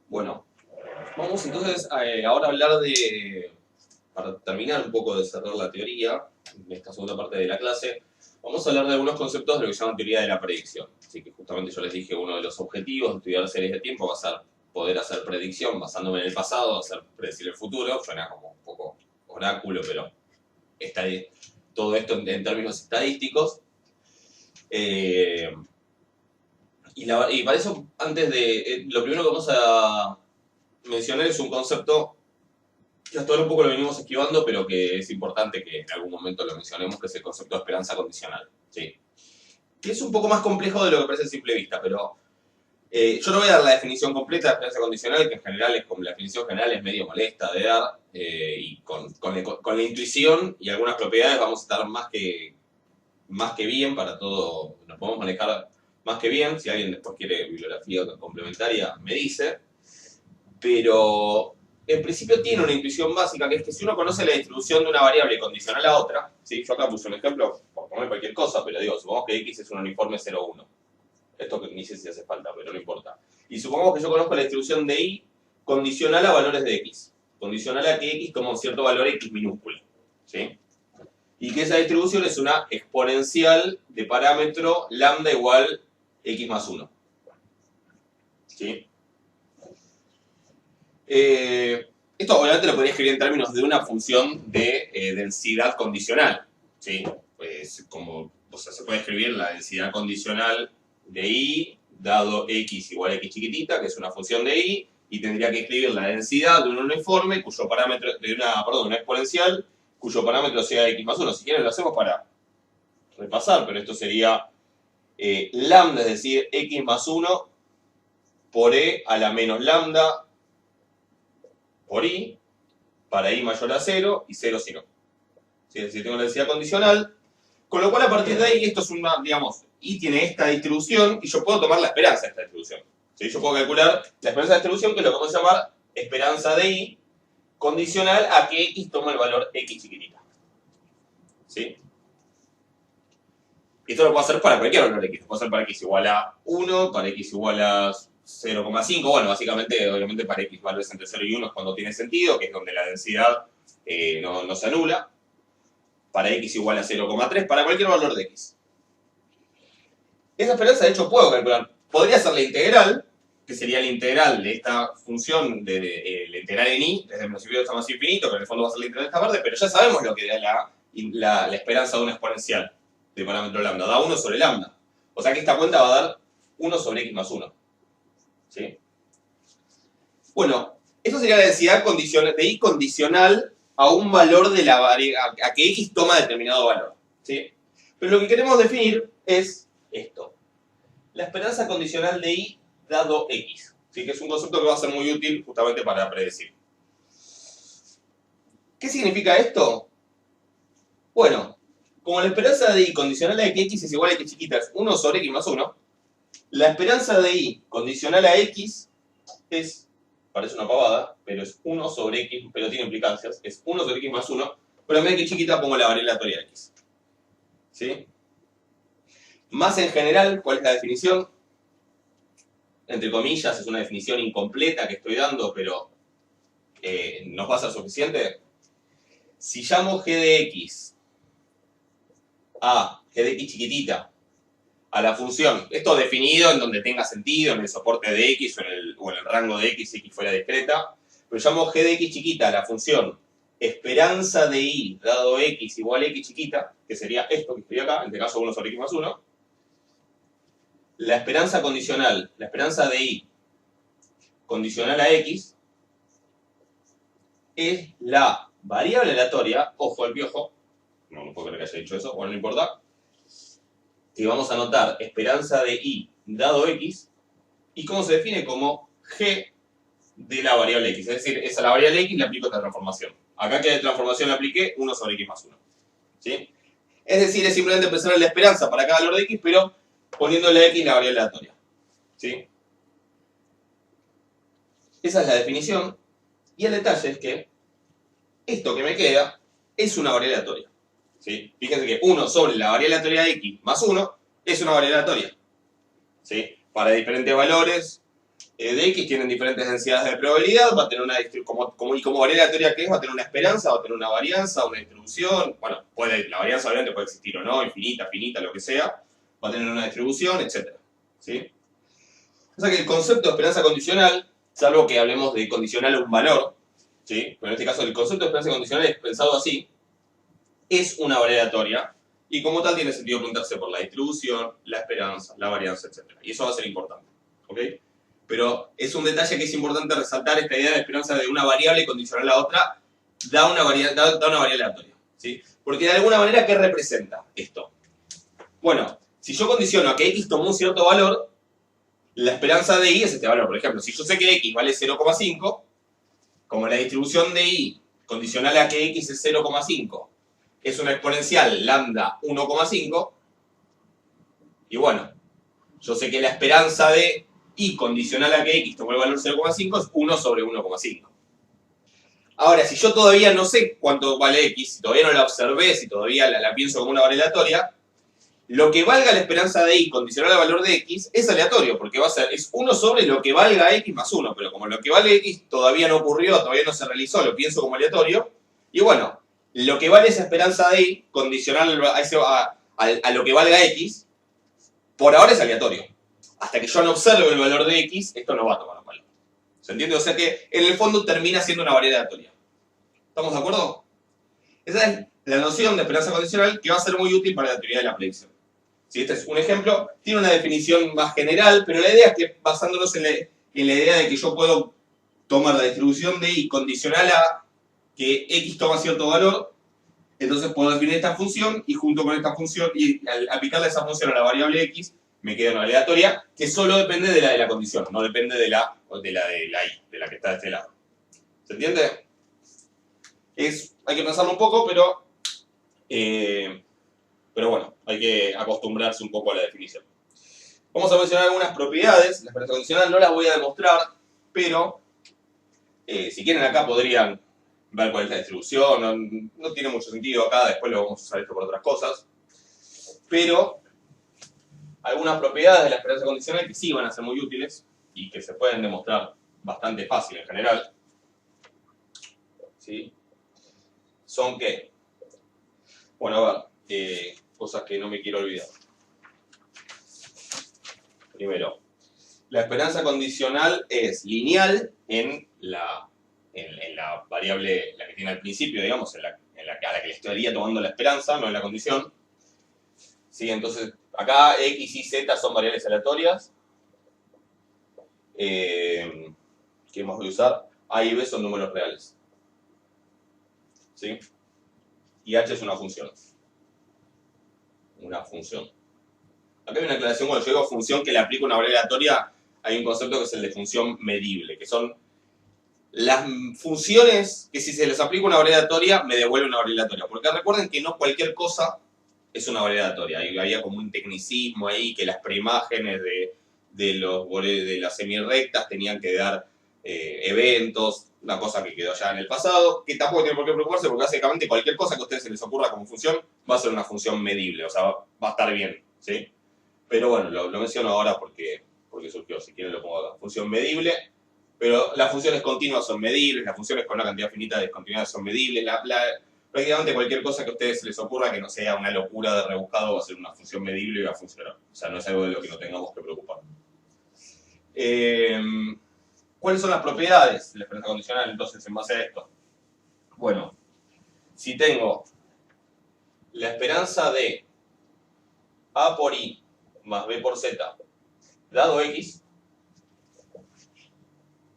Bueno, vamos entonces ahora a hablar para terminar un poco de cerrar la teoría, en esta segunda parte de la clase, vamos a hablar de algunos conceptos de lo que se llama teoría de la predicción. Así que justamente yo les dije, uno de los objetivos de estudiar series de tiempo va a ser poder hacer predicción basándome en el pasado, hacer predecir el futuro. Suena como un poco oráculo, pero está ahí, todo esto en términos estadísticos. Y para eso, lo primero que vamos a mencionar es un concepto que hasta ahora un poco lo venimos esquivando, pero que es importante que en algún momento lo mencionemos, que es el concepto de esperanza condicional. ¿Sí? Que es un poco más complejo de lo que parece a simple vista, pero yo no voy a dar la definición completa de esperanza condicional, que en general es como la definición general es medio molesta de dar, y con la intuición y algunas propiedades vamos a estar más que bien para todo, nos podemos manejar más que bien. Si alguien después quiere bibliografía complementaria, me dice. Pero en principio tiene una intuición básica, que es que si uno conoce la distribución de una variable condicional a otra, ¿sí? Yo acá puse un ejemplo por poner cualquier cosa, pero digo, supongamos que x es un uniforme 0,1. Esto que ni sé si hace falta, pero no importa. Y supongamos que yo conozco la distribución de y condicional a valores de x. Condicional a que x toma un cierto valor x minúsculo. ¿Sí? Y que esa distribución es una exponencial de parámetro lambda igual x más 1. ¿Sí? Esto obviamente lo podría escribir en términos de una función de densidad condicional. ¿Sí? Pues se puede escribir la densidad condicional de y dado x igual a x chiquitita, que es una función de y tendría que escribir la densidad de un uniforme cuyo parámetro, una exponencial, cuyo parámetro sea x más 1. Si quieren lo hacemos para repasar, pero esto sería lambda, es decir, x más 1 por e a la menos lambda por i, para i mayor a 0 y 0 si no. ¿Sí? Es decir, tengo la densidad condicional, con lo cual a partir de ahí esto es una, digamos, i tiene esta distribución y yo puedo tomar la esperanza de esta distribución. ¿Sí? Yo puedo calcular la esperanza de distribución, que es lo que vamos a llamar esperanza de i, condicional a que x toma el valor x chiquitita. ¿Sí? Esto lo puedo hacer para cualquier valor de x. Lo puedo hacer para x igual a 1, para x igual a 0,5. Bueno, básicamente, obviamente para x valores entre 0 y 1 es cuando tiene sentido, que es donde la densidad no se anula. Para x igual a 0,3, para cualquier valor de x. Esa esperanza, de hecho, puedo calcular. Podría ser la integral, que sería la integral de esta función, la integral en i, desde menos infinito hasta más infinito, que en el fondo va a ser la integral de esta parte, pero ya sabemos lo que da la esperanza de una exponencial de parámetro lambda. Da 1 sobre lambda. O sea que esta cuenta va a dar 1 sobre x más 1. ¿Sí? Bueno, eso sería la densidad de i condicional a un valor de la variable, a que x toma determinado valor. ¿Sí? Pero lo que queremos definir es esto. La esperanza condicional de i dado x. ¿Sí? Que es un concepto que va a ser muy útil justamente para predecir. ¿Qué significa esto? Bueno, como la esperanza de i condicional a que x es igual a x chiquita es 1 sobre x más 1, la esperanza de i condicional a x es, parece una pavada, pero es 1 sobre x, pero tiene implicancias, es 1 sobre x más 1, pero en vez de x chiquita pongo la variable aleatoria de x. ¿Sí? Más en general, ¿cuál es la definición? Entre comillas, es una definición incompleta que estoy dando, pero ¿nos va a ser suficiente? Si llamo g de x a g de x chiquitita a la función, esto definido en donde tenga sentido, en el soporte de x o en el rango de x si x fuera discreta, pero llamo g de x chiquita a la función esperanza de i dado x igual a x chiquita, que sería esto que estoy acá, en este caso 1 sobre x más 1, la esperanza condicional, la esperanza de i condicional a x, es la variable aleatoria, ojo al piojo, no puedo creer que haya dicho eso, bueno, no importa, que vamos a anotar esperanza de i dado x, y cómo se define como g de la variable x. Es decir, a la variable x le aplico esta transformación. Acá que de transformación le apliqué 1 sobre x más 1. ¿Sí? Es decir, es simplemente empezar en la esperanza para cada valor de x, pero poniéndole a x la variable aleatoria. ¿Sí? Esa es la definición. Y el detalle es que esto que me queda es una variable aleatoria. ¿Sí? Fíjense que 1 sobre la variable aleatoria de x más 1 es una variable aleatoria. ¿Sí? Para diferentes valores de X tienen diferentes densidades de probabilidad, va a tener una como variable aleatoria que es, va a tener una esperanza, va a tener una varianza, una distribución, bueno, la varianza obviamente puede existir o no, infinita, finita, lo que sea, va a tener una distribución, etc. ¿Sí? O sea que el concepto de esperanza condicional, salvo que hablemos de condicional a un valor, ¿sí? Pero en este caso el concepto de esperanza condicional es pensado así, es una variable aleatoria, y como tal tiene sentido preguntarse por la distribución, la esperanza, la varianza, etc. Y eso va a ser importante, ¿ok? Pero es un detalle que es importante resaltar, esta idea de esperanza de una variable condicional a otra, da una variable aleatoria, ¿sí? Porque de alguna manera, ¿qué representa esto? Bueno, si yo condiciono a que X tomó un cierto valor, la esperanza de Y es este valor. Por ejemplo, si yo sé que X vale 0,5, como la distribución de Y condicional a que X es 0,5 es una exponencial lambda 1,5, y bueno, yo sé que la esperanza de Y condicional a que X tomó el valor 0,5 es 1 sobre 1,5. Ahora, si yo todavía no sé cuánto vale X, si todavía no la observé, si todavía la pienso como una variable aleatoria, lo que valga la esperanza de Y condicional al valor de X es aleatorio, porque es 1 sobre lo que valga X más 1, pero como lo que vale X todavía no ocurrió, todavía no se realizó, lo pienso como aleatorio, y bueno, lo que vale esa esperanza de Y condicional a lo que valga X, por ahora es aleatorio. Hasta que yo no observe el valor de X, esto no va a tomar un valor. ¿Se entiende? O sea que en el fondo termina siendo una variable aleatoria. ¿Estamos de acuerdo? Esa es la noción de esperanza condicional que va a ser muy útil para la teoría de la predicción. Si este es un ejemplo, tiene una definición más general, pero la idea es que basándonos en la idea de que yo puedo tomar la distribución de Y condicional a que X toma cierto valor, entonces puedo definir esta función y junto con esta función, y al aplicarle esa función a la variable X, me queda una aleatoria que solo depende de la condición, no depende de la Y, de la que está de este lado. ¿Se entiende? Hay que pensarlo un poco, pero bueno, hay que acostumbrarse un poco a la definición. Vamos a mencionar algunas propiedades. La esperanza condicional no las voy a demostrar, pero si quieren acá podrían ver cuál es la distribución. No tiene mucho sentido acá, después lo vamos a usar esto por otras cosas. Pero algunas propiedades de la esperanza condicional que sí van a ser muy útiles y que se pueden demostrar bastante fácil en general, ¿sí? Son que, bueno, a ver, cosas que no me quiero olvidar. Primero, la esperanza condicional es lineal en la variable, la que tiene al principio, digamos, a la que le estaría tomando la esperanza, no en la condición. ¿Sí? Entonces, acá X y Z son variables aleatorias. ¿Qué más voy a usar? A y B son números reales. ¿Sí? Y H es una función. Una función. Acá hay una aclaración, cuando yo digo función que le aplico una variable aleatoria, hay un concepto que es el de función medible, que son las funciones que si se les aplica una variable aleatoria, me devuelve una variable aleatoria. Porque recuerden que no cualquier cosa es una variable aleatoria. Había como un tecnicismo ahí, que las preimágenes de las semirrectas tenían que dar eventos, una cosa que quedó ya en el pasado, que tampoco tiene por qué preocuparse, porque básicamente cualquier cosa que a ustedes se les ocurra como función va a ser una función medible, o sea, va a estar bien, ¿sí? Pero bueno, lo menciono ahora porque surgió, si quieren lo pongo acá. Función medible, pero las funciones continuas son medibles, las funciones con una cantidad finita de discontinuidades son medibles, prácticamente cualquier cosa que a ustedes se les ocurra que no sea una locura de rebuscado va a ser una función medible y va a funcionar. O sea, no es algo de lo que no tengamos que preocupar. ¿Cuáles son las propiedades de la esperanza condicional entonces en base a esto? Bueno, si tengo la esperanza de A por I más B por Z dado X,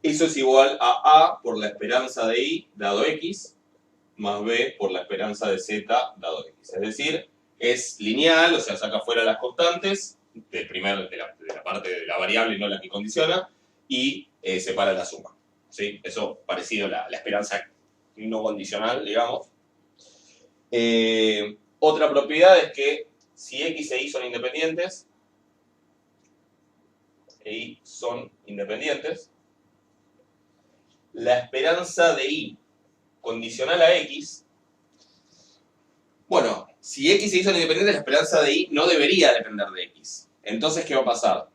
eso es igual a A por la esperanza de I dado X más B por la esperanza de Z dado X. Es decir, es lineal, o sea, saca fuera las constantes de la parte de la variable y no la que condiciona, y separa la suma. ¿Sí? Eso parecido a la esperanza no condicional, digamos. Otra propiedad es que si X e Y son independientes, la esperanza de Y condicional a X, bueno, si X e Y son independientes, la esperanza de Y no debería depender de X. Entonces, ¿qué va a pasar?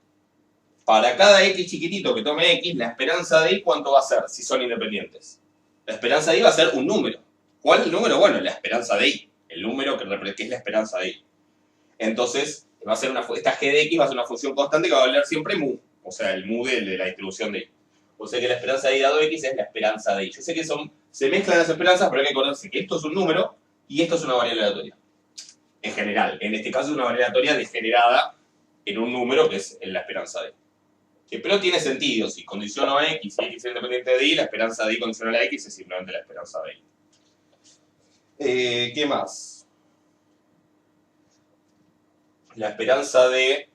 para cada x chiquitito que tome x, la esperanza de y, ¿cuánto va a ser si son independientes? La esperanza de y va a ser un número. ¿Cuál es el número? Bueno, la esperanza de y. El número que es la esperanza de y. Entonces, va a ser esta g de x va a ser una función constante que va a valer siempre mu. O sea, el mu de la distribución de y. O sea que la esperanza de y dado x es la esperanza de y. Yo sé que se mezclan las esperanzas, pero hay que acordarse que esto es un número y esto es una variable aleatoria. En general. En este caso es una variable aleatoria degenerada en un número que es la esperanza de y. Pero tiene sentido, si condiciono a x y x es independiente de y, la esperanza de y condicional a x es simplemente la esperanza de y. ¿Qué más? La esperanza de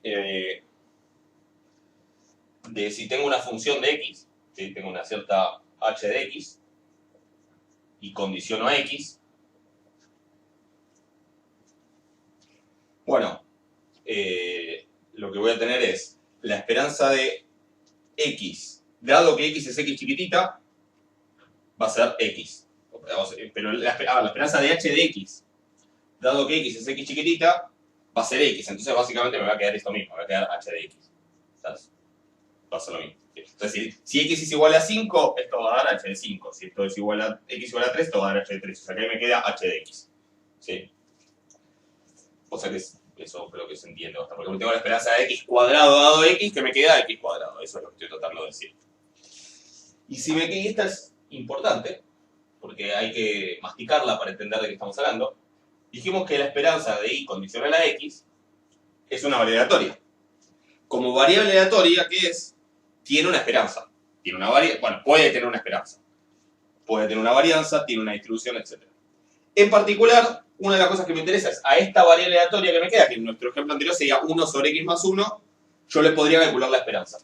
si tengo una función de x, ¿sí? Tengo una cierta h de x, y condiciono a x, bueno, lo que voy a tener es la esperanza de x, dado que x es x chiquitita, va a ser x. Pero la esperanza de h de x, dado que x es x chiquitita, va a ser x. Entonces básicamente me va a quedar esto mismo, me va a quedar h de x. ¿Sabes? Va a ser lo mismo. Entonces si x es igual a 5, esto va a dar h de 5. Si esto es igual a x igual a 3, esto va a dar h de 3. O sea que ahí me queda h de x. ¿Sí? O sea que eso creo que se entiende bastante. Porque tengo la esperanza de x cuadrado dado x, que me queda x cuadrado. Eso es lo que estoy tratando de decir. Y si me queda, esta es importante, porque hay que masticarla para entender de qué estamos hablando. Dijimos que la esperanza de y condicional a x es una variable aleatoria. Como variable aleatoria, ¿qué es? Tiene una esperanza. Puede tener una esperanza. Puede tener una varianza, tiene una distribución, etc. En particular, una de las cosas que me interesa es a esta variable aleatoria que me queda, que en nuestro ejemplo anterior sería 1 sobre x más 1, yo le podría calcular la esperanza.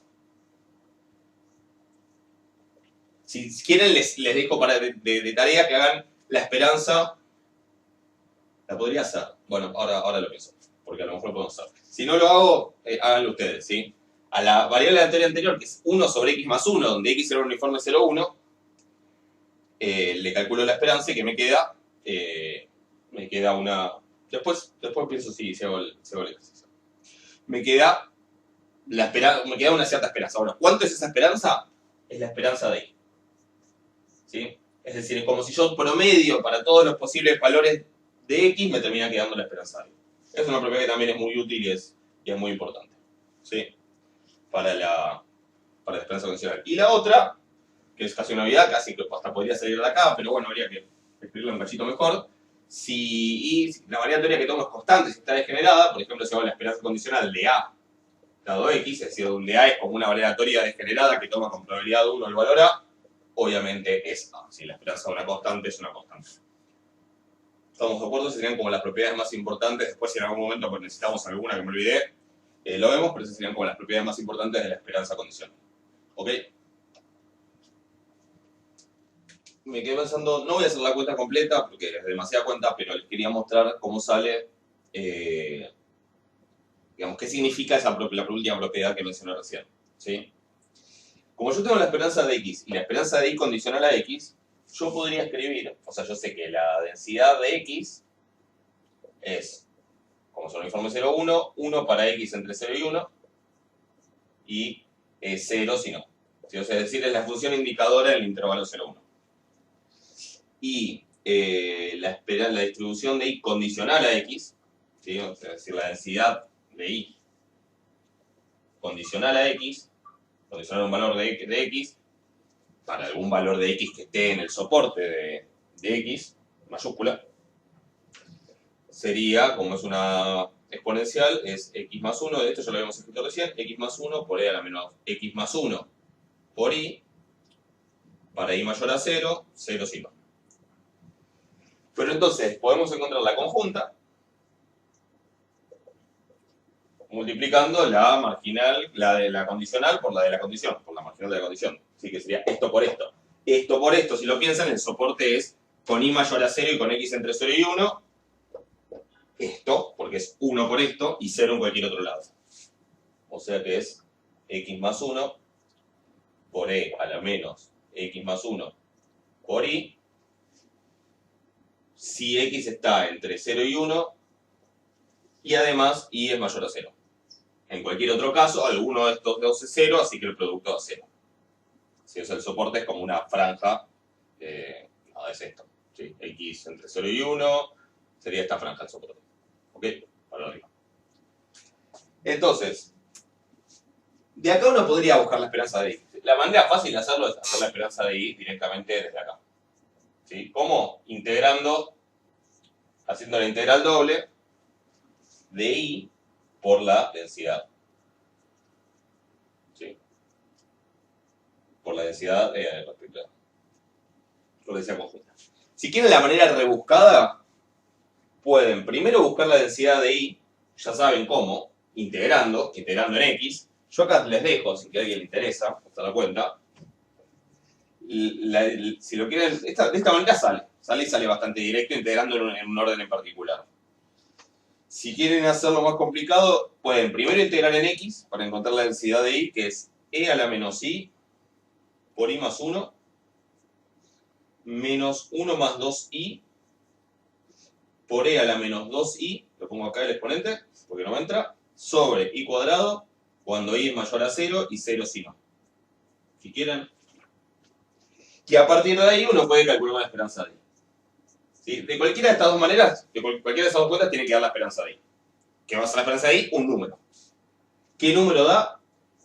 Si quieren, les dejo de tarea que hagan la esperanza. La podría hacer. Bueno, ahora lo pienso, porque a lo mejor lo podemos hacer. Si no lo hago, háganlo ustedes, ¿sí? A la variable aleatoria anterior, que es 1 sobre x más 1, donde x era un uniforme 0,1, le calculo la esperanza y que me queda una... Después pienso si hago el ejercicio. Me queda una cierta esperanza. Ahora, ¿cuánto es esa esperanza? Es la esperanza de y. ¿Sí? Es decir, es como si yo promedio para todos los posibles valores de x me termina quedando la esperanza de y. Es una propiedad que también es muy útil y es muy importante. ¿Sí? Para la esperanza condicional. Y la otra, que es casi una novedad, casi que hasta podría salir de acá, pero bueno, habría que escribirlo un cachito mejor. Si la variable aleatoria que tomo es constante, si está degenerada, por ejemplo, si hago la esperanza condicional de a dado x, es decir, donde a es como una variable aleatoria degenerada que toma con probabilidad 1 el valor a, obviamente es a. Si la esperanza de una constante es una constante. ¿Estamos de acuerdo? Esas serían como las propiedades más importantes. Después, si en algún momento pues, necesitamos alguna que me olvidé, lo vemos, pero esas serían como las propiedades más importantes de la esperanza condicional. ¿Ok? Me quedé pensando, no voy a hacer la cuenta completa porque es demasiada cuenta, pero les quería mostrar cómo sale, digamos, qué significa la última propiedad que mencioné recién. ¿Sí? Como yo tengo la esperanza de x y la esperanza de y condicional a x, yo podría escribir, o sea, yo sé que la densidad de x es, como son uniformes 0, 1, 1 para x entre 0 y 1, y 0 si no. ¿Sí? O sea, es decir, es la función indicadora del intervalo 0, 1. Y la distribución de y condicional a x, ¿sí? O sea, es decir, la densidad de y condicional a x, condicional a un valor de x, para algún valor de x que esté en el soporte de x, mayúscula, sería, como es una exponencial, es x más 1, de esto ya lo habíamos escrito recién, x más 1 por e a la menos x más 1 por y, para y mayor a 0, 0 si no. Pero entonces podemos encontrar la conjunta multiplicando la marginal, la de la condicional por la de la condición, por la marginal de la condición. Así que sería esto por esto. Esto por esto, si lo piensan, el soporte es con y mayor a 0 y con x entre 0 y 1. Esto, porque es 1 por esto, y 0 en cualquier otro lado. O sea que es x más 1 por e a la menos x más 1 por y, si x está entre 0 y 1, y además y es mayor a 0. En cualquier otro caso, alguno de estos dos es 0, así que el producto da 0. ¿Sí? O sea, el soporte es como una franja, es esto. ¿Sí? X entre 0 y 1 sería esta franja el soporte. ¿Ok? Para arriba. Entonces, de acá uno podría buscar la esperanza de y. La manera fácil de hacerlo es hacer la esperanza de y directamente desde acá. ¿Sí? ¿Cómo? Haciendo la integral doble de y por la densidad. ¿Sí? Por la densidad respecto a por la densidad conjunta. Si quieren la manera rebuscada, pueden primero buscar la densidad de y, ya saben cómo, integrando en x. Yo acá les dejo, si a alguien le interesa, se da cuenta. Si lo quieren, de esta manera sale bastante directo, integrando en un orden en particular. Si quieren hacerlo más complicado, pueden primero integrar en x para encontrar la densidad de y, que es e a la menos i por i más 1 menos 1 más 2i por e a la menos 2i, lo pongo acá el exponente, porque no me entra, sobre i cuadrado, cuando i es mayor a 0 y 0 si no. Si quieren. Que a partir de ahí uno puede calcular una esperanza de i. ¿Sí? De cualquiera de estas dos maneras, de cualquiera de esas dos cuentas, tiene que dar la esperanza de i. ¿Qué va a ser la esperanza de i? Un número. ¿Qué número da?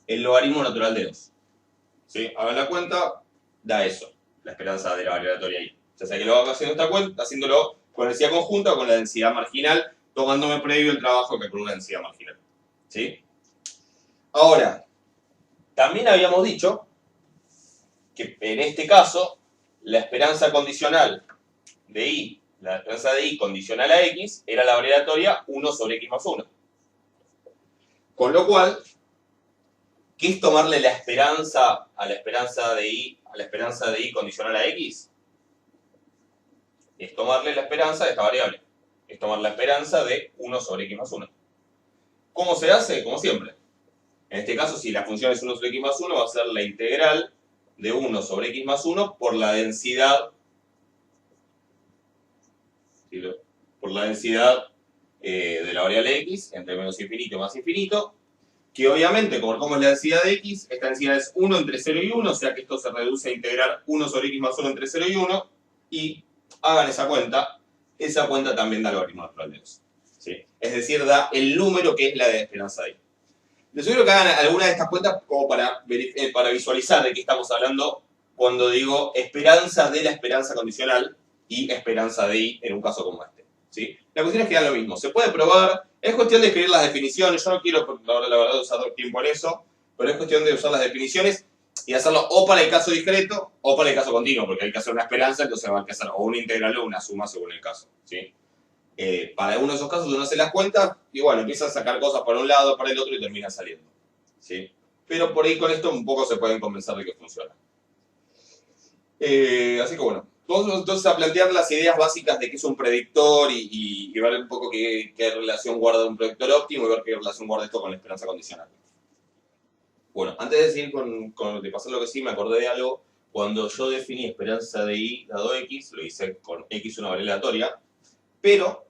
El logaritmo natural de 2. ¿Sí? Hagan la cuenta, da eso, la esperanza de la variatoria i. Ya sea que lo haga haciendo esta cuenta, haciéndolo con la densidad conjunta o con la densidad marginal, tomándome previo el trabajo que calcula la densidad marginal. ¿Sí? Ahora, también habíamos dicho que en este caso, la esperanza condicional de y, la esperanza de y condicional a x, era la variatoria 1 sobre x más 1. Con lo cual, ¿qué es tomarle la esperanza a la esperanza de y condicional a x? Es tomarle la esperanza de esta variable. Es tomar la esperanza de 1 sobre x más 1. ¿Cómo se hace? Como siempre. En este caso, si la función es 1 sobre x más 1, va a ser la integral de 1 sobre x más 1 por la densidad de la variable x entre menos infinito y más infinito, que obviamente, como es la densidad de x, esta densidad es 1 entre 0 y 1, o sea que esto se reduce a integrar 1 sobre x más 1 entre 0 y 1, y hagan esa cuenta también da el logaritmo natural de 2. ¿Sí? Es decir, da el número que es la de esperanza de y. Les sugiero que hagan alguna de estas cuentas como para visualizar de qué estamos hablando cuando digo esperanza de la esperanza condicional y esperanza de y en un caso como este. ¿Sí? La cuestión es que da lo mismo. Se puede probar, es cuestión de escribir las definiciones. Yo no quiero, la verdad, usar tiempo en eso, pero es cuestión de usar las definiciones y hacerlo o para el caso discreto o para el caso continuo, porque hay que hacer una esperanza, entonces va a hacer o una integral o una suma según el caso. ¿Sí? Para alguno de esos casos uno hace las cuentas y bueno, empieza a sacar cosas para un lado, para el otro y termina saliendo. ¿Sí? Pero por ahí con esto un poco se pueden convencer de que funciona. Así que bueno, vamos entonces a plantear las ideas básicas de qué es un predictor y ver un poco qué relación guarda un predictor óptimo y ver qué relación guarda esto con la esperanza condicional. Bueno, antes de seguir de pasar lo que sí, me acordé de algo. Cuando yo definí esperanza de y dado x, lo hice con x una variable aleatoria, pero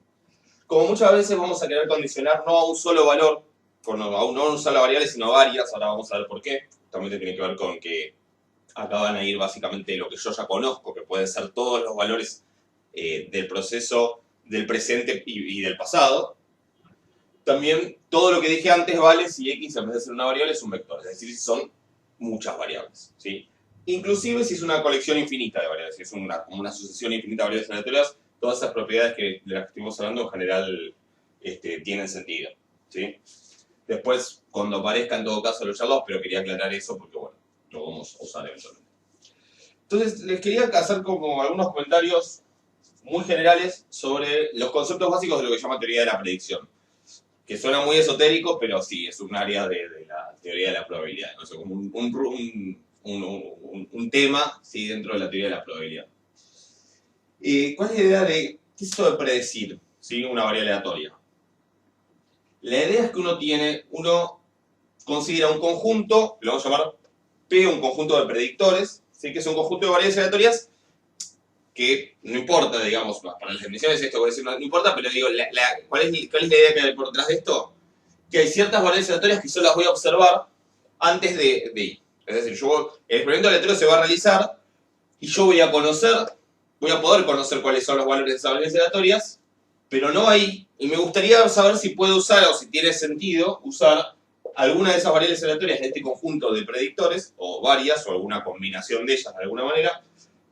como muchas veces vamos a querer condicionar no a un solo valor, no a una sola variable, sino a varias, ahora vamos a ver por qué. También tiene que ver con que acá van a ir básicamente lo que yo ya conozco, que pueden ser todos los valores del proceso del presente y del pasado. También todo lo que dije antes vale si x en vez de ser una variable es un vector, es decir, si son muchas variables. ¿Sí? Inclusive si es una colección infinita de variables, si es como una sucesión infinita de variables aleatorias, todas esas propiedades de las que estuvimos hablando en general tienen sentido. ¿Sí? Después, cuando aparezca en todo caso lo charlamos, pero quería aclarar eso porque bueno, lo vamos a usar eventualmente. Entonces, les quería hacer como algunos comentarios muy generales sobre los conceptos básicos de lo que se llama teoría de la predicción. Que suena muy esotérico, pero sí, es un área de la teoría de la probabilidad. ¿No? O sea, como un tema ¿sí? Dentro de la teoría de la probabilidad. ¿Cuál es la idea de qué es esto de predecir ¿sí? Una variable aleatoria? La idea es que uno considera un conjunto, lo vamos a llamar P, un conjunto de predictores, ¿sí? Que es un conjunto de variables aleatorias que no importa, digamos, para las definiciones esto no importa, pero digo, ¿cuál es la idea que hay por detrás de esto? que hay ciertas variables aleatorias que yo las voy a observar antes de ir. Es decir, el experimento aleatorio se va a realizar y yo voy a poder conocer cuáles son los valores de esas variables aleatorias, pero no ahí. Y me gustaría saber si puedo usar o si tiene sentido usar alguna de esas variables aleatorias de este conjunto de predictores, o varias, o alguna combinación de ellas de alguna manera,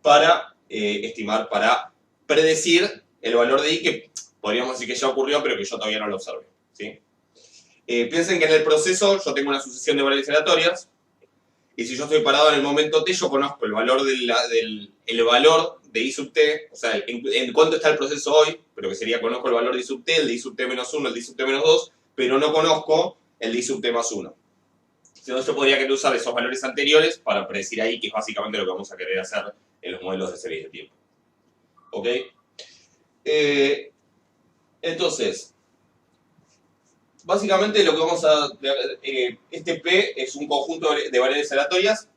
para estimar, para predecir el valor de I que podríamos decir que ya ocurrió, pero que yo todavía no lo observé. ¿Sí? Piensen que en el proceso yo tengo una sucesión de variables aleatorias, y si yo estoy parado en el momento t, yo conozco el valor el valor de I sub t, o sea, en cuánto está el proceso hoy, pero que sería conozco el valor de I sub t, el de I sub t menos 1, el de I sub t menos 2, pero no conozco el de I sub t más 1. Entonces yo podría querer usar esos valores anteriores para predecir ahí, que es básicamente lo que vamos a querer hacer en los modelos de series de tiempo. ¿Ok? Entonces, básicamente lo que vamos a... este P es un conjunto de variables aleatorias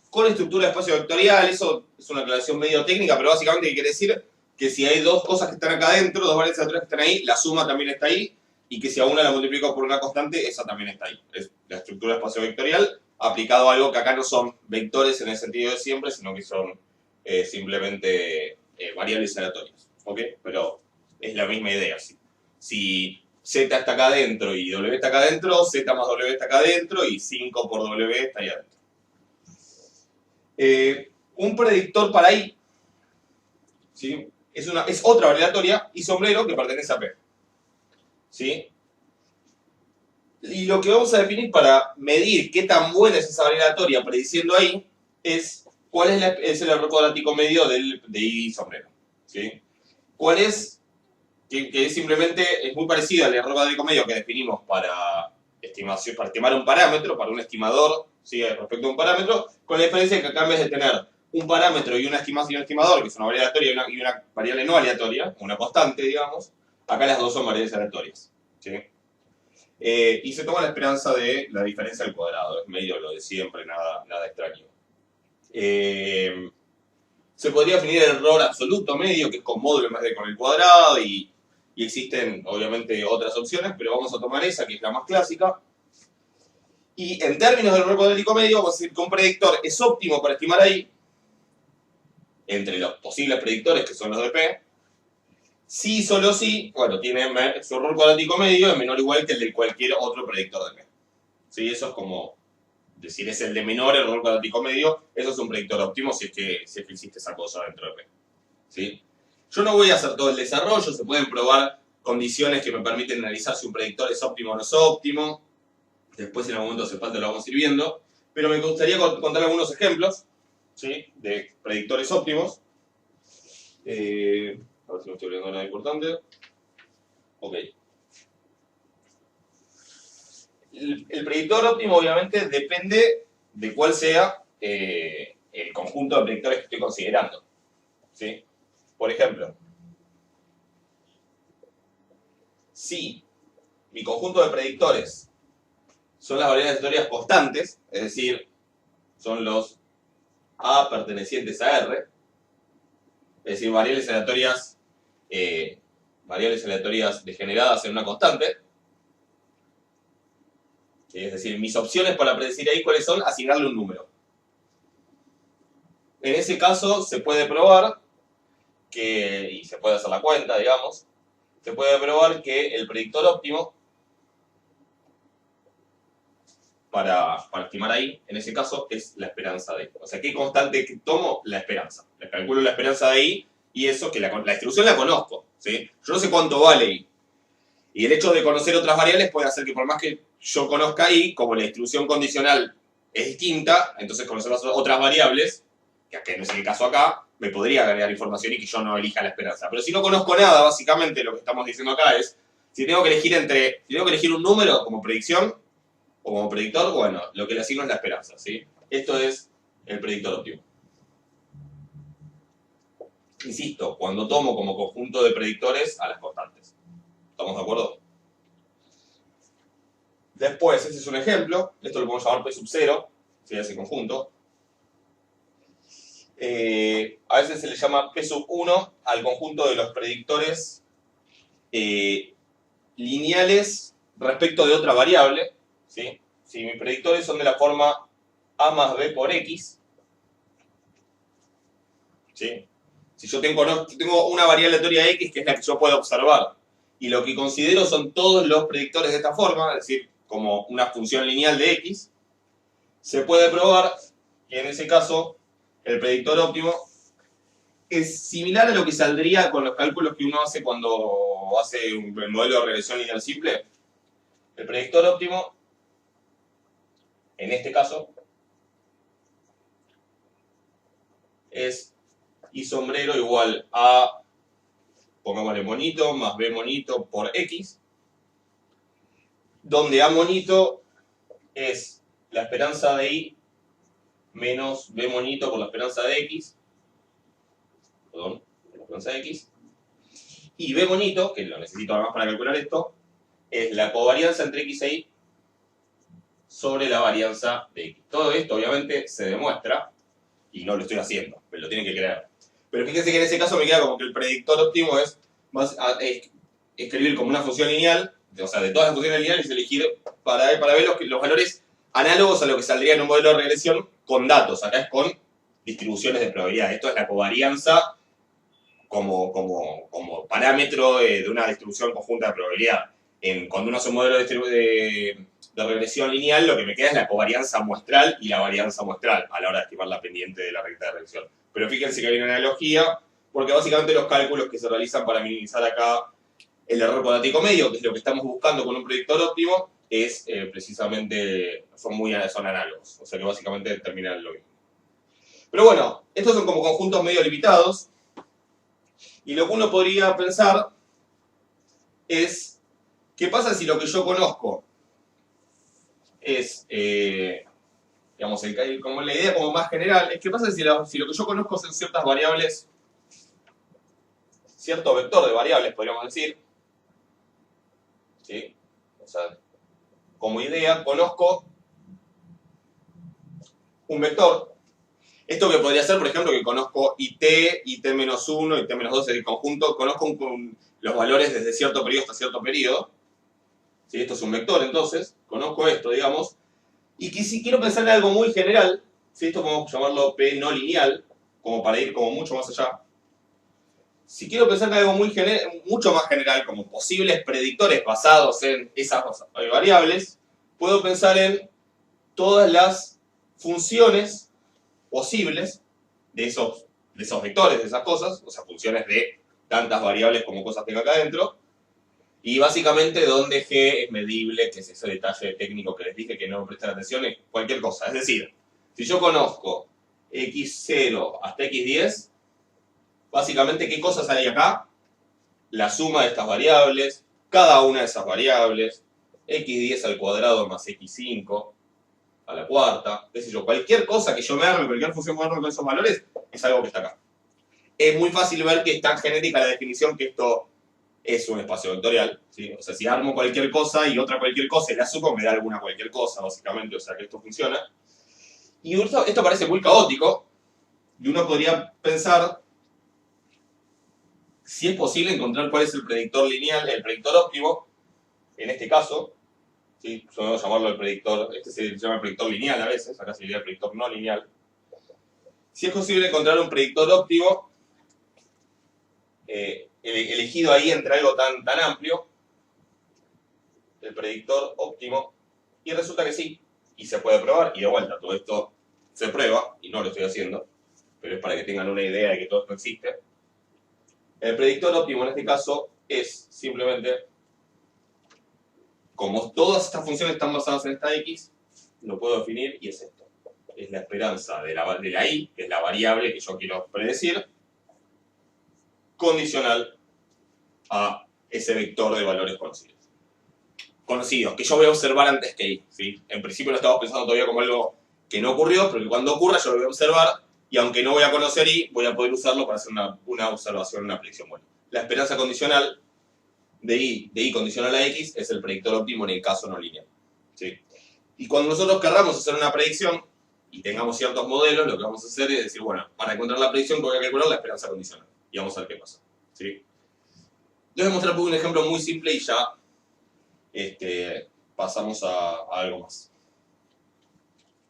con estructura de espacio vectorial. Eso es una aclaración medio técnica, pero básicamente quiere decir que si hay dos cosas que están acá adentro, dos variables aleatorias que están ahí, la suma también está ahí, y que si a una la multiplico por una constante, esa también está ahí. Es la estructura de espacio vectorial aplicado a algo que acá no son vectores en el sentido de siempre, sino que son simplemente variables aleatorias. ¿Ok? Pero es la misma idea. Si Z está acá adentro y W está acá adentro, Z más W está acá adentro y 5 por W está ahí adentro. Un predictor para I, ¿sí? es otra variable aleatoria, I sombrero, que pertenece a P. ¿Sí? Y lo que vamos a definir para medir qué tan buena es esa variable aleatoria prediciendo ahí es cuál es el error cuadrático medio de I sombrero. ¿Sí? ¿Cuál es? Que simplemente es muy parecido al error cuadrático medio que definimos para estimar un parámetro, para un estimador, ¿sí? Respecto a un parámetro, con la diferencia de que acá en vez de tener un parámetro y una estimación y un estimador, que es una variable aleatoria y una variable no aleatoria, una constante, digamos, acá las dos son variables aleatorias. ¿Sí? Y se toma la esperanza de la diferencia al cuadrado, es medio lo de siempre, nada extraño. Se podría definir el error absoluto medio, que es con módulo en vez de con el cuadrado, y existen obviamente otras opciones, pero vamos a tomar esa, que es la más clásica. Y en términos del error cuadrático medio, vamos a decir que un predictor es óptimo para estimar ahí, entre los posibles predictores, que son los de P, si solo si, bueno, tiene su error cuadrático medio es menor o igual que el de cualquier otro predictor de P. ¿Sí? Eso es como decir, es el de menor error cuadrático medio, eso es un predictor óptimo si es que existe esa cosa dentro de P. ¿Sí? Yo no voy a hacer todo el desarrollo, se pueden probar condiciones que me permiten analizar si un predictor es óptimo o no es óptimo. Después en algún momento hace falta lo vamos a ir viendo. Pero me gustaría contar algunos ejemplos, ¿sí? De predictores óptimos. A ver si no estoy olvidando nada importante. Ok. El predictor óptimo obviamente depende de cuál sea el conjunto de predictores que estoy considerando. ¿Sí? Por ejemplo, si mi conjunto de predictores son las variables aleatorias constantes, es decir, son los A pertenecientes a R, es decir, variables aleatorias degeneradas en una constante, es decir, mis opciones para predecir ahí cuáles son, asignarle un número. En ese caso se puede probar y se puede hacer la cuenta, digamos, se puede probar que el predictor óptimo para estimar ahí, en ese caso, es la esperanza de I. O sea, ¿qué constante tomo? La esperanza. Le calculo la esperanza de I y eso, que la distribución la conozco. ¿Sí? Yo no sé cuánto vale I. Y el hecho de conocer otras variables puede hacer que por más que yo conozca I, como la distribución condicional es distinta, entonces conocer las otras variables, que no es el caso acá, me podría agregar información y que yo no elija la esperanza. Pero si no conozco nada, básicamente lo que estamos diciendo acá es, si tengo que elegir un número como predicción, o como predictor, bueno, lo que le asigno es la esperanza, ¿sí? Esto es el predictor óptimo. Insisto, cuando tomo como conjunto de predictores a las constantes. ¿Estamos de acuerdo? Después, ese es un ejemplo. Esto lo podemos llamar P sub 0, sería ese conjunto. A veces se le llama P sub 1 al conjunto de los predictores lineales respecto de otra variable, ¿sí? Si mis predictores son de la forma a más b por x, ¿sí? Si yo tengo una variable aleatoria x, que es la que yo puedo observar, y lo que considero son todos los predictores de esta forma, es decir, como una función lineal de x, se puede probar que en ese caso el predictor óptimo es similar a lo que saldría con los cálculos que uno hace cuando hace el modelo de regresión lineal simple. El predictor óptimo, en este caso, es y sombrero igual a, pongámosle monito, más b monito por x, donde a monito es la esperanza de y menos b monito por la esperanza de x, perdón, la esperanza de x, y b monito, que lo necesito además para calcular esto, es la covarianza entre x e y sobre la varianza de x. Todo esto obviamente se demuestra, y no lo estoy haciendo, me lo tienen que creer. Pero fíjense que en ese caso me queda como que el predictor óptimo es escribir como una función lineal, o sea, de todas las funciones lineales, elegir para ver los valores análogos a lo que saldría en un modelo de regresión con datos. Acá es con distribuciones de probabilidad. Esto es la covarianza como parámetro de una distribución conjunta de probabilidad. Cuando uno hace un modelo de regresión lineal, lo que me queda es la covarianza muestral y la varianza muestral a la hora de estimar la pendiente de la recta de regresión. Pero fíjense que hay una analogía, porque básicamente los cálculos que se realizan para minimizar acá el error cuadrático medio, que es lo que estamos buscando con un predictor óptimo, es precisamente, son análogos. O sea que básicamente terminan lo mismo. Pero bueno, estos son como conjuntos medio limitados. Y lo que uno podría pensar es, ¿qué pasa si lo que yo conozco es, digamos, como la idea como más general, es qué pasa si lo que yo conozco son ciertas variables, cierto vector de variables, podríamos decir, ¿sí? O sea, como idea, conozco un vector. Esto que podría ser, por ejemplo, que conozco IT, IT-1, IT-2 en el conjunto, conozco los valores desde cierto periodo hasta cierto periodo. ¿Sí? Esto es un vector, entonces, conozco esto, digamos. Y que si quiero pensar en algo muy general, ¿sí? Esto podemos llamarlo P no lineal, como para ir como mucho más allá. Si quiero pensar en algo mucho más general, como posibles predictores basados en esas variables, puedo pensar en todas las funciones posibles de esos vectores, de esas cosas, o sea, funciones de tantas variables como cosas tenga acá adentro, y básicamente donde G es medible, que es ese detalle técnico que les dije que no prestan atención, es cualquier cosa. Es decir, si yo conozco x0 hasta x10, básicamente, ¿qué cosas hay acá? La suma de estas variables, cada una de esas variables, x10 al cuadrado más x5 a la cuarta, qué sé yo, cualquier cosa que yo me arme, cualquier función que me arme con esos valores, es algo que está acá. Es muy fácil ver que es tan genérica la definición que esto es un espacio vectorial, ¿sí? O sea, si armo cualquier cosa y otra cualquier cosa y la sumo, me da alguna cualquier cosa, básicamente, o sea que esto funciona. Y esto parece muy caótico, y uno podría pensar si es posible encontrar cuál es el predictor lineal, el predictor óptimo, en este caso, ¿sí? Podemos llamarlo el predictor, este se llama el predictor lineal a veces, acá sería el predictor no lineal. Si es posible encontrar un predictor óptimo, elegido ahí entre algo tan amplio, el predictor óptimo, y resulta que sí, y se puede probar, y de vuelta, todo esto se prueba, y no lo estoy haciendo, pero es para que tengan una idea de que todo esto existe. El predictor óptimo en este caso es simplemente, como todas estas funciones están basadas en esta x, lo puedo definir y es esto. Es la esperanza de la y, que es la variable que yo quiero predecir, condicional a ese vector de valores conocidos. Conocidos, que yo voy a observar antes que y, ¿sí? En principio lo estamos pensando todavía como algo que no ocurrió, pero que cuando ocurra yo lo voy a observar, y aunque no voy a conocer y, voy a poder usarlo para hacer una observación, una predicción buena. La esperanza condicional de y condicional a x es el predictor óptimo en el caso no lineal. ¿Sí? Y cuando nosotros querramos hacer una predicción y tengamos ciertos modelos, lo que vamos a hacer es decir, bueno, para encontrar la predicción voy a calcular la esperanza condicional. Y vamos a ver qué pasa. ¿Sí? Les voy a mostrar un ejemplo muy simple y ya pasamos a algo más.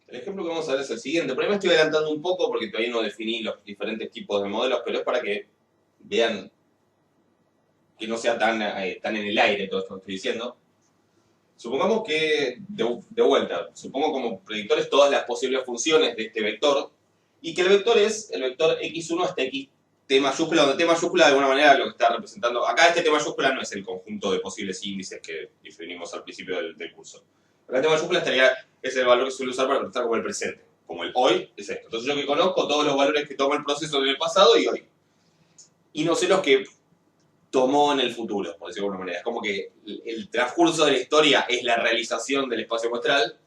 El ejemplo que vamos a ver es el siguiente. Por ahí me estoy adelantando un poco porque todavía no definí los diferentes tipos de modelos, pero es para que vean que no sea tan en el aire todo esto que estoy diciendo. Supongamos que, de vuelta, supongo como predictores todas las posibles funciones de este vector y que el vector es el vector x1 hasta xt mayúscula, donde t mayúscula de alguna manera lo que está representando. Acá este t mayúscula no es el conjunto de posibles índices que definimos al principio del curso. Acá t mayúscula es el valor que suele usar para representar como el presente. Como el hoy es esto. Entonces yo que conozco todos los valores que toma el proceso en el pasado y hoy. Y no sé los que tomó en el futuro, por decirlo de alguna manera. Es como que el transcurso de la historia es la realización del espacio muestral,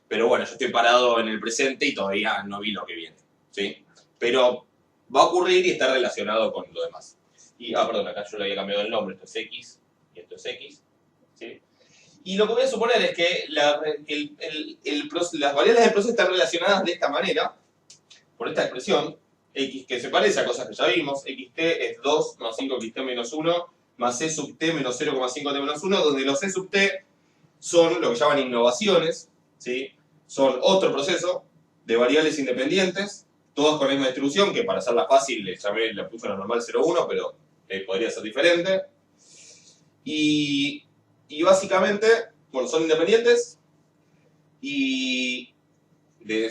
pero bueno, yo estoy parado en el presente y todavía no vi lo que viene, ¿sí? Pero va a ocurrir y está relacionado con lo demás. Y, perdón, acá yo le había cambiado el nombre, esto es X y esto es X, ¿sí? Y lo que voy a suponer es que las variables del proceso están relacionadas de esta manera, por esta expresión, x que se parece a cosas que ya vimos, xt es 2 más 5xt menos 1 más c sub t menos 0,5t menos 1, donde los c sub t son lo que llaman innovaciones, ¿sí? Son otro proceso de variables independientes, todas con la misma distribución, que para hacerla fácil le puse una normal 0,1, pero podría ser diferente. Y básicamente, bueno, son independientes y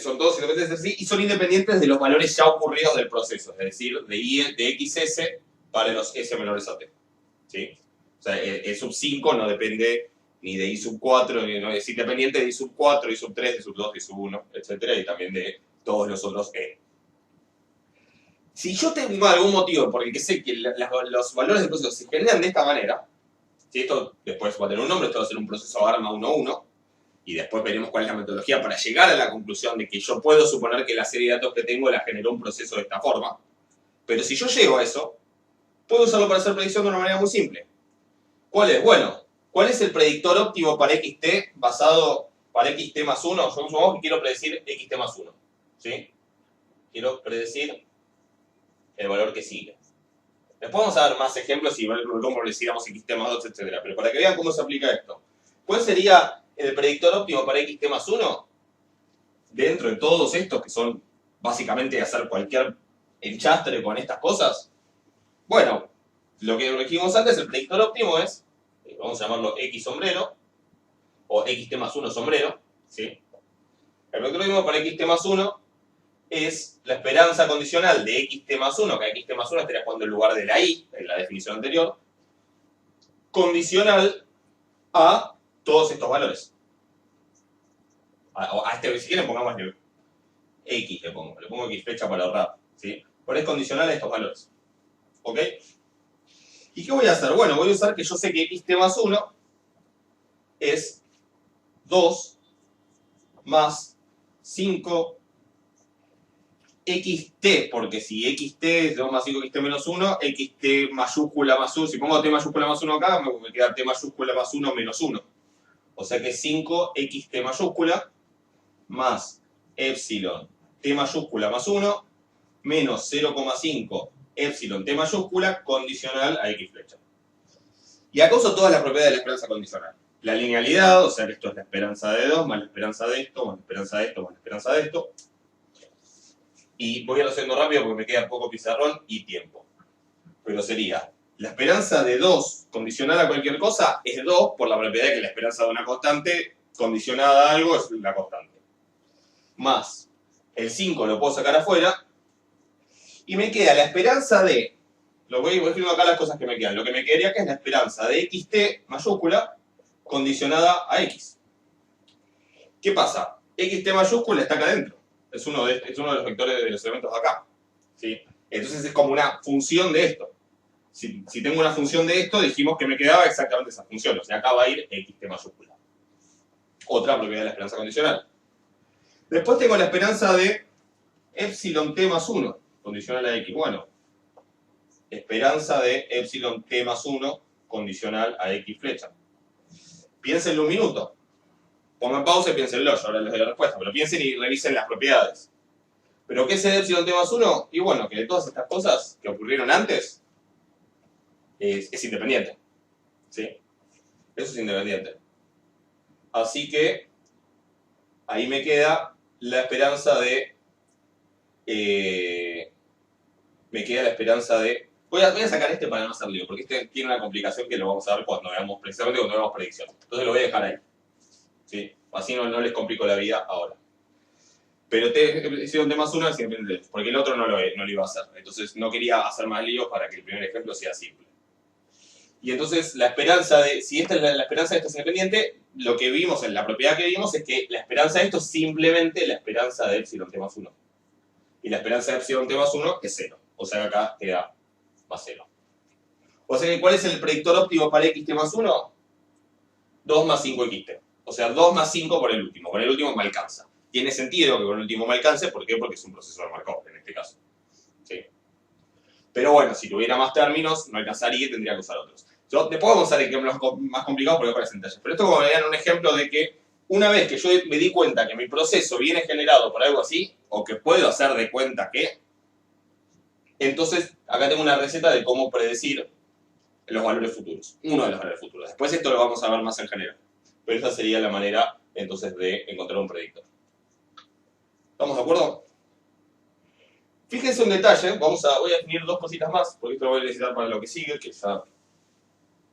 son todos independientes así, y son independientes de los valores ya ocurridos del proceso, es decir, de xs para los s menores a t. ¿Sí? O sea, E sub 5 no depende ni de I sub 4, no, es independiente de I sub 4, I sub 3, I sub 2, I sub 1, etc. Y también de todos los otros E. Si yo tengo algún motivo por el que sé que los valores del proceso se generan de esta manera, ¿sí? Esto después va a tener un nombre, esto va a ser un proceso ARMA 1.1, y después veremos cuál es la metodología para llegar a la conclusión de que yo puedo suponer que la serie de datos que tengo la generó un proceso de esta forma. Pero si yo llego a eso, puedo usarlo para hacer predicción de una manera muy simple. ¿Cuál es? Bueno, ¿cuál es el predictor óptimo para xt basado para xt más 1? Yo supongamos que quiero predecir xt más 1. ¿Sí? Quiero predecir el valor que sigue. Después vamos a dar más ejemplos y ver cómo predecíamos xt más 2, etc. Pero para que vean cómo se aplica esto. ¿Cuál sería el predictor óptimo para xt más 1? Dentro de todos estos, que son básicamente hacer cualquier enchastre con estas cosas. Bueno, lo que dijimos antes, el predictor óptimo es, vamos a llamarlo x sombrero, o xt más 1 sombrero, ¿sí? El predictor óptimo para xt más 1 es la esperanza condicional de xt más 1, que xt más 1 estaría jugando en lugar de la i, en la definición anterior, condicional a todos estos valores. A este, si quieren, pongámosle x, le pongo x fecha para ahorrar, ¿sí? Pero es condicional a estos valores. ¿Ok? ¿Y qué voy a hacer? Bueno, voy a usar que yo sé que xt más 1 es 2 más 5 xt, porque si xt es 2 más 5 xt menos 1, xt mayúscula más 1, si pongo t mayúscula más 1 acá, me queda t mayúscula más 1 menos 1. O sea que 5 xt mayúscula más epsilon t mayúscula más 1 menos 0,5 epsilon t mayúscula condicional a x flecha. Y acá uso todas las propiedades de la esperanza condicional. La linealidad, o sea que esto es la esperanza de 2 más la esperanza de esto, más la esperanza de esto, más la esperanza de esto. Y voy a ir haciendo rápido porque me queda poco pizarrón y tiempo. Pero sería, la esperanza de 2 condicional a cualquier cosa es 2 por la propiedad de que la esperanza de una constante condicionada a algo es la constante. Más el 5 lo puedo sacar afuera. Y me queda la esperanza de, voy escribiendo acá las cosas que me quedan, lo que me quedaría acá es la esperanza de xt mayúscula condicionada a x. ¿Qué pasa? Xt mayúscula está acá adentro. Es uno de los vectores de los elementos de acá. ¿Sí? Entonces es como una función de esto. Si tengo una función de esto, dijimos que me quedaba exactamente esa función. O sea, acá va a ir xt mayúscula. Otra propiedad de la esperanza condicional. Después tengo la esperanza de epsilon t más 1, condicional a x. Bueno, esperanza de epsilon t más 1, condicional a x flecha. Piénsenlo un minuto. Pongan pausa y piénsenlo, yo ahora les doy la respuesta, pero piensen y revisen las propiedades. ¿Pero qué es el epsilon t más 1? Y bueno, que de todas estas cosas que ocurrieron antes, es independiente. ¿Sí? Eso es independiente. Así que ahí me queda la esperanza de... Voy a sacar este para no hacer lío, porque este tiene una complicación que lo vamos a ver precisamente cuando veamos predicción. Entonces lo voy a dejar ahí. ¿Sí? Así no les complico la vida ahora. Pero si un tema uno es simplemente porque el otro no lo iba a hacer. Entonces no quería hacer más líos para que el primer ejemplo sea simple. Y entonces la esperanza de, si esta es la esperanza de esto es independiente, lo que vimos, en la propiedad que vimos, es que la esperanza de esto es simplemente la esperanza de epsilon t más 1. Y la esperanza de epsilon t más 1 es 0. O sea que acá queda más 0. O sea que ¿cuál es el predictor óptimo para xt más 1? 2 más 5xt. O sea, 2 más 5 por el último. Con el último me alcanza. Tiene sentido que con el último me alcance. ¿Por qué? Porque es un proceso de Markov en este caso. ¿Sí? Pero bueno, si tuviera más términos, no alcanzaría y tendría que usar otros. Después vamos a usar ejemplos más complicados porque parecen detalles. Pero esto como me dan un ejemplo de que una vez que yo me di cuenta que mi proceso viene generado por algo así, o que puedo hacer de cuenta que, entonces acá tengo una receta de cómo predecir los valores futuros. Uno de los valores futuros. Después esto lo vamos a ver más en general. Pero esta sería la manera, entonces, de encontrar un predictor. ¿Estamos de acuerdo? Fíjense un detalle. Voy a definir dos cositas más, porque esto lo voy a necesitar para lo que sigue, que ya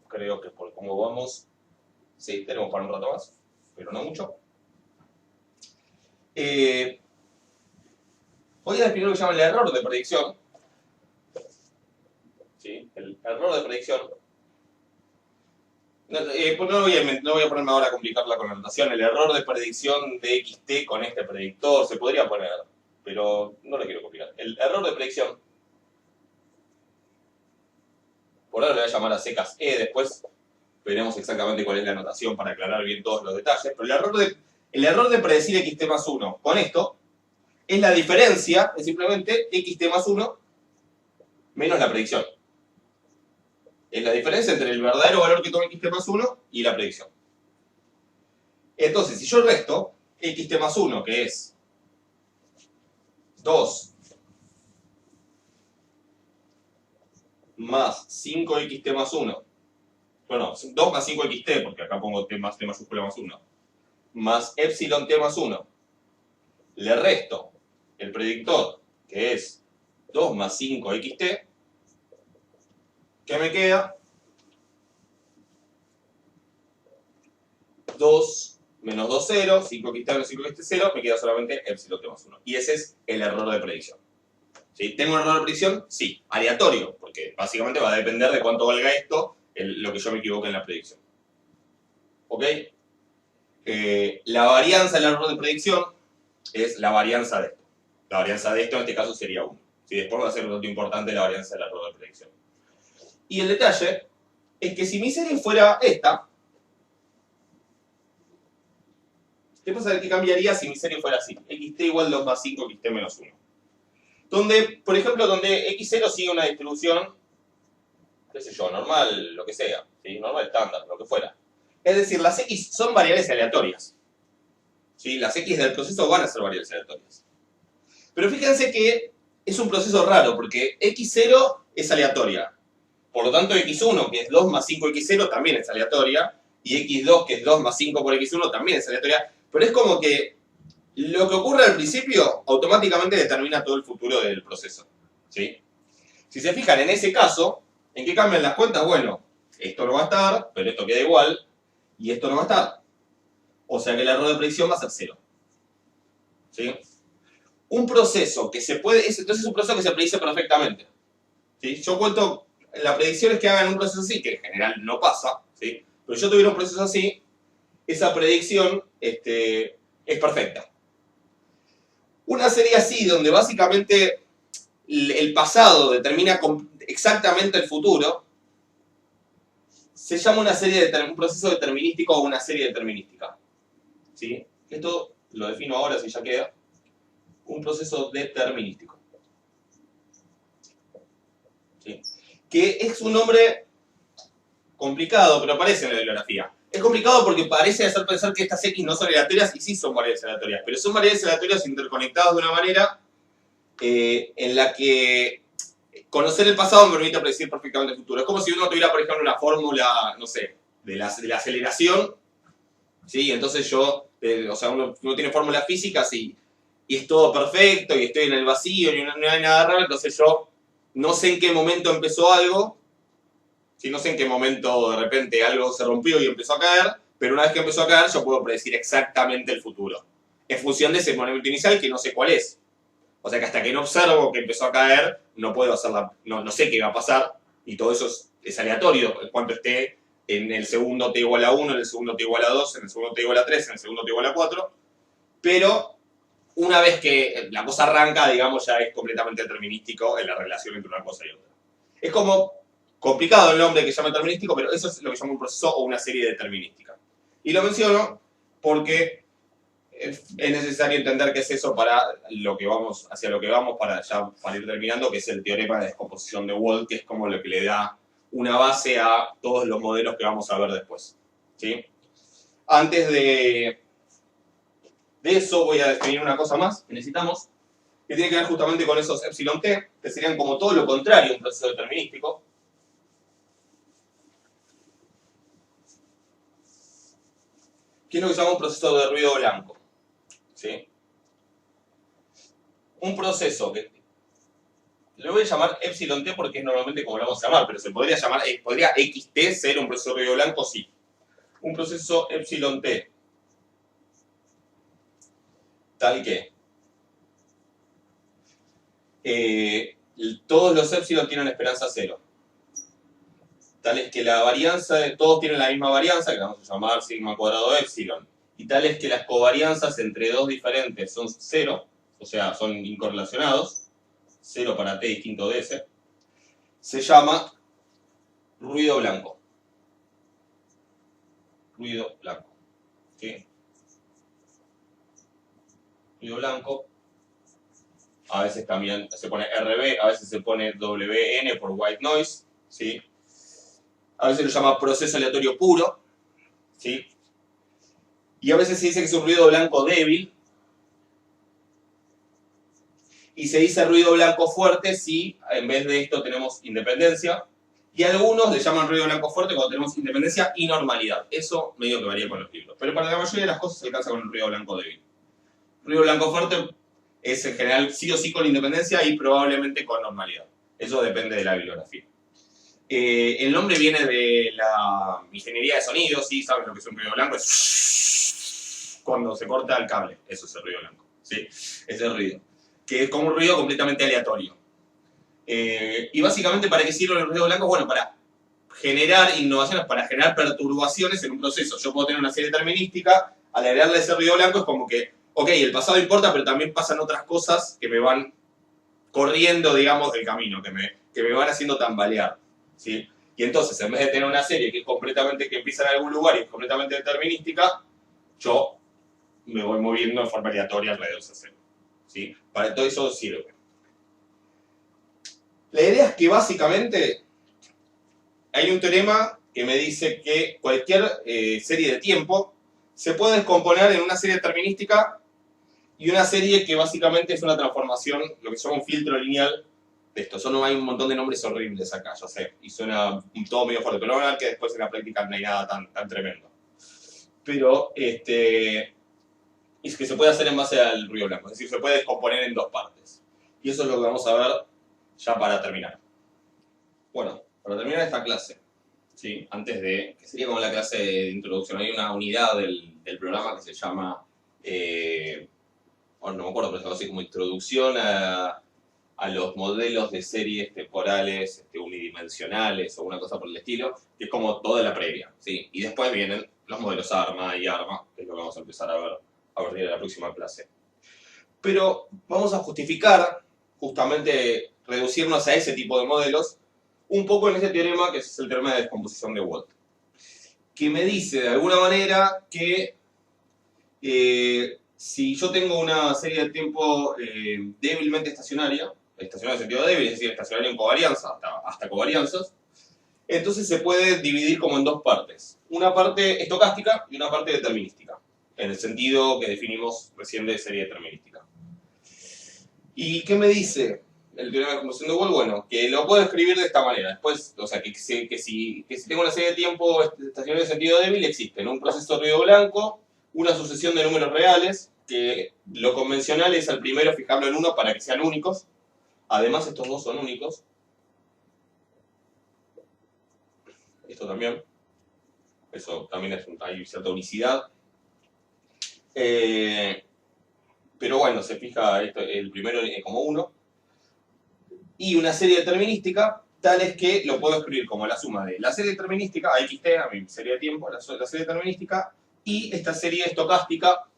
creo que por cómo vamos, sí, tenemos para un rato más, pero no mucho. Voy a definir lo que se llama el error de predicción. ¿Sí? El error de predicción. No voy a ponerme ahora a complicarla con la notación. El error de predicción de xt con este predictor se podría poner, pero no lo quiero complicar. El error de predicción, por ahora le voy a llamar a secas E, después veremos exactamente cuál es la notación para aclarar bien todos los detalles, pero el error de predecir xt más 1 con esto es la diferencia, es simplemente xt más 1 menos la predicción. Es la diferencia entre el verdadero valor que toma xt más 1 y la predicción. Entonces, si yo resto xt más 1, que es 2 más 5xt más 1, bueno, 2 más 5xt, porque acá pongo t mayúscula más 1, más epsilon t más 1, le resto el predictor, que es 2 más 5xt, ¿qué me queda? 2 menos 2, 0, 5xt menos 5xt, 0, me queda solamente epsilon t más 1. Y ese es el error de predicción. ¿Sí? ¿Tengo un error de predicción? Sí, aleatorio, porque básicamente va a depender de cuánto valga esto, lo que yo me equivoque en la predicción. ¿Ok? La varianza del error de predicción es la varianza de esto. La varianza de esto en este caso sería 1. ¿Sí? Después va a ser un dato importante la varianza del error de predicción. Y el detalle es que si mi serie fuera esta, ¿qué pasa? ¿Qué cambiaría si mi serie fuera así? xt igual 2 más 5, xt menos 1. Donde, por ejemplo, donde x0 sigue una distribución, qué sé yo, normal, lo que sea, ¿sí? Normal estándar, lo que fuera. Es decir, las x son variables aleatorias. ¿Sí? Las x del proceso van a ser variables aleatorias. Pero fíjense que es un proceso raro, porque x0 es aleatoria. Por lo tanto, x1, que es 2 más 5x0, también es aleatoria. Y x2, que es 2 más 5 por x1, también es aleatoria. Pero es como que lo que ocurre al principio automáticamente determina todo el futuro del proceso. ¿Sí? Si se fijan en ese caso, ¿en qué cambian las cuentas? Bueno, esto no va a estar, pero esto queda igual, y esto no va a estar. O sea que el error de predicción va a ser 0. ¿Sí? Un proceso que se puede... Entonces es un proceso que se predice perfectamente. ¿Sí? Yo cuento las predicciones que hagan un proceso así, que en general no pasa, ¿sí? Pero yo tuviera un proceso así, esa predicción es perfecta. Una serie así, donde básicamente el pasado determina exactamente el futuro, se llama un proceso determinístico o una serie determinística. ¿Sí? Esto lo defino ahora, si ya queda. Un proceso determinístico. ¿Sí? Que es un nombre complicado, pero aparece en la bibliografía. Es complicado porque parece hacer pensar que estas X no son aleatorias, y sí son variables aleatorias, pero son variables aleatorias interconectadas de una manera en la que conocer el pasado me permite predecir perfectamente el futuro. Es como si uno tuviera, por ejemplo, una fórmula, no sé, de la aceleración, ¿sí? Entonces yo, o sea, uno tiene fórmulas físicas y es todo perfecto y estoy en el vacío y no hay nada raro, entonces yo no sé en qué momento empezó algo, ¿sí? No sé en qué momento de repente algo se rompió y empezó a caer, pero una vez que empezó a caer yo puedo predecir exactamente el futuro, en función de ese momento inicial que no sé cuál es. O sea que hasta que no observo que empezó a caer, no puedo hacerla, no sé qué va a pasar, y todo eso es aleatorio, en cuanto esté en el segundo t igual a 1, en el segundo t igual a 2, en el segundo t igual a 3, en el segundo t igual a 4, pero una vez que la cosa arranca, digamos, ya es completamente determinístico en la relación entre una cosa y otra. Es como complicado el nombre que llama determinístico, pero eso es lo que llama un proceso o una serie determinística. Y lo menciono porque es necesario entender qué es eso para lo que vamos, hacia lo que vamos para ir terminando, que es el teorema de descomposición de Wald, que es como lo que le da una base a todos los modelos que vamos a ver después. ¿Sí? Antes de eso voy a definir una cosa más que necesitamos, que tiene que ver justamente con esos epsilon t, que serían como todo lo contrario a un proceso determinístico. Que es lo que se llama un proceso de ruido blanco. ¿Sí? Un proceso que lo voy a llamar epsilon t porque es normalmente como lo vamos a llamar, pero se podría llamar, ¿podría xt ser un proceso de ruido blanco? Sí. Un proceso epsilon t tal que todos los epsilon tienen esperanza cero. Tal es que la varianza de todos tienen la misma varianza, que vamos a llamar sigma cuadrado epsilon, y tal es que las covarianzas entre dos diferentes son cero, o sea, son incorrelacionados, 0 para t distinto de s, se llama ruido blanco. Ruido blanco. ¿Sí? Ruido blanco. A veces también se pone RB, a veces se pone WN por white noise, ¿sí? A veces lo llama proceso aleatorio puro, ¿sí? Y a veces se dice que es un ruido blanco débil, y se dice ruido blanco fuerte si en vez de esto tenemos independencia, y algunos le llaman ruido blanco fuerte cuando tenemos independencia y normalidad. Eso medio que varía con los libros, pero para la mayoría de las cosas se alcanza con el ruido blanco débil. Ruido blanco fuerte es en general sí o sí con independencia y probablemente con normalidad. Eso depende de la bibliografía. El nombre viene de la ingeniería de sonido, ¿sí? ¿Saben lo que es un ruido blanco? Es cuando se corta el cable, eso es el ruido blanco, ¿sí? Es el ruido, que es como un ruido completamente aleatorio. Y básicamente, ¿para qué sirve el ruido blanco? Bueno, para generar innovaciones, para generar perturbaciones en un proceso. Yo puedo tener una serie determinística, al agregarle ese ruido blanco es como que, ok, el pasado importa, pero también pasan otras cosas que me van corriendo, digamos, del camino, que me van haciendo tambalear, ¿sí? Y entonces, en vez de tener una serie que es completamente, que empieza en algún lugar y es completamente determinística, yo me voy moviendo de forma aleatoria alrededor de esa serie, ¿sí? Para todo eso sirve. La idea es que básicamente hay un teorema que me dice que cualquier serie de tiempo se puede descomponer en una serie determinística y una serie que básicamente es una transformación, lo que se llama un filtro lineal de esto. Eso no hay un montón de nombres horribles acá, ya sé, y suena todo medio fuerte, pero van a ver que después en la práctica no hay nada tan tremendo. Pero es que se puede hacer en base al ruido blanco, es decir, se puede descomponer en dos partes. Y eso es lo que vamos a ver ya para terminar. Bueno, para terminar esta clase, ¿sí? Antes de, que sería como la clase de introducción, hay una unidad del programa que se llama, bueno, no me acuerdo, pero es algo así como introducción a los modelos de series temporales unidimensionales o una cosa por el estilo, que es como toda la previa, ¿sí? Y después vienen los modelos ARMA y ARMA, que es lo que vamos a empezar a ver a partir de la próxima clase. Pero vamos a justificar, justamente, reducirnos a ese tipo de modelos, un poco en este teorema, que es el teorema de descomposición de Watt, que me dice de alguna manera que si yo tengo una serie de tiempo débilmente estacionaria en sentido débil, es decir, estacionaria en covarianza, hasta covarianzas, entonces se puede dividir como en dos partes. Una parte estocástica y una parte determinística, en el sentido que definimos recién de serie determinística. ¿Y qué me dice el teorema de descomposición de Wall, bueno, que lo puedo escribir de esta manera. Después, o sea, que si tengo una serie de tiempo estacionario de sentido débil, existen un proceso de ruido blanco, una sucesión de números reales, que lo convencional es al primero fijarlo en 1 para que sean únicos. Además, estos dos son únicos. Esto también. Eso también hay cierta unicidad. Pero bueno, se fija el primero como 1. Y una serie determinística, tal es que lo puedo escribir como la suma de la serie determinística, a xt, a mi serie de tiempo, la serie determinística, y esta serie estocástica,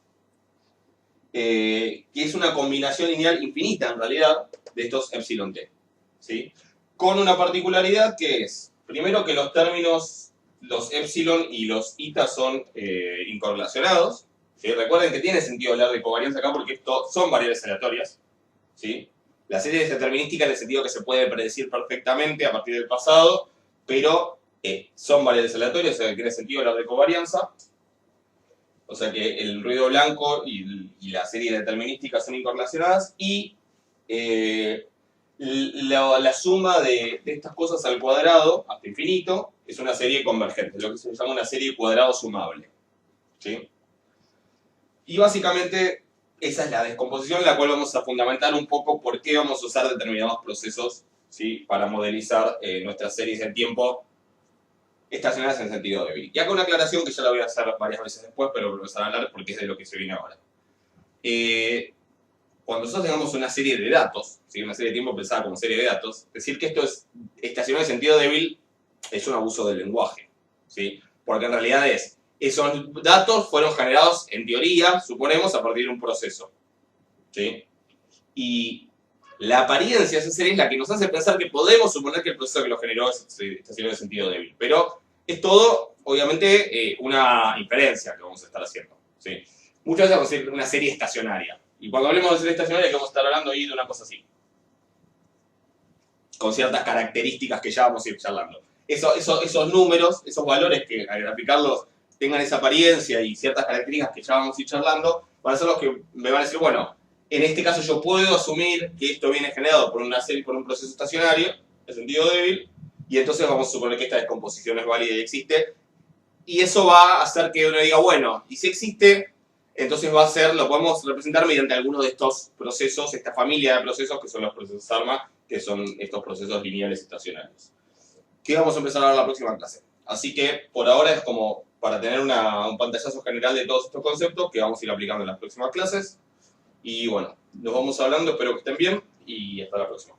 que es una combinación lineal infinita en realidad de estos epsilon t, ¿sí? Con una particularidad que es, primero que los términos, los epsilon y los eta son incorrelacionados, ¿sí? Recuerden que tiene sentido hablar de covarianza acá porque esto son variables aleatorias, ¿sí? La serie es determinística en el sentido que se puede predecir perfectamente a partir del pasado, pero son variables aleatorias, o sea que tiene sentido hablar de covarianza. O sea que el ruido blanco y la serie determinística son incorrelacionadas y la suma de estas cosas al cuadrado hasta infinito es una serie convergente, lo que se llama una serie cuadrado sumable, ¿sí? Y básicamente esa es la descomposición en la cual vamos a fundamentar un poco por qué vamos a usar determinados procesos, ¿sí? Para modelizar nuestras series de tiempo estacionarias en sentido débil. Y acá una aclaración que ya la voy a hacer varias veces después, pero voy a empezar a hablar porque es de lo que se viene ahora. Cuando nosotros tengamos una serie de datos, ¿sí? Una serie de tiempo pensada como serie de datos, decir que esto es estacionario en sentido débil es un abuso del lenguaje, ¿sí? Porque en realidad esos datos fueron generados, en teoría, suponemos, a partir de un proceso, ¿sí? Y la apariencia de esa serie es la que nos hace pensar que podemos suponer que el proceso que lo generó es estacionario en sentido débil. Pero es todo, obviamente, una inferencia que vamos a estar haciendo, ¿sí? Muchas veces vamos a decir una serie estacionaria. Y cuando hablemos de serie estacionaria, que vamos a estar hablando ahí de una cosa así. Con ciertas características que ya vamos a ir charlando. Esos números, esos valores que al graficarlos tengan esa apariencia y ciertas características que ya vamos a ir charlando, van a ser los que me van a decir, bueno, en este caso yo puedo asumir que esto viene generado por una serie, por un proceso estacionario, en sentido débil, y entonces vamos a suponer que esta descomposición es válida y existe, y eso va a hacer que uno diga, bueno, y si existe, entonces va a ser, lo podemos representar mediante alguno de estos procesos, esta familia de procesos que son los procesos ARMA, que son estos procesos lineales estacionarios. Que vamos a empezar a ver la próxima clase. Así que por ahora es como para tener un pantallazo general de todos estos conceptos que vamos a ir aplicando en las próximas clases. Y bueno, nos vamos hablando, espero que estén bien y hasta la próxima.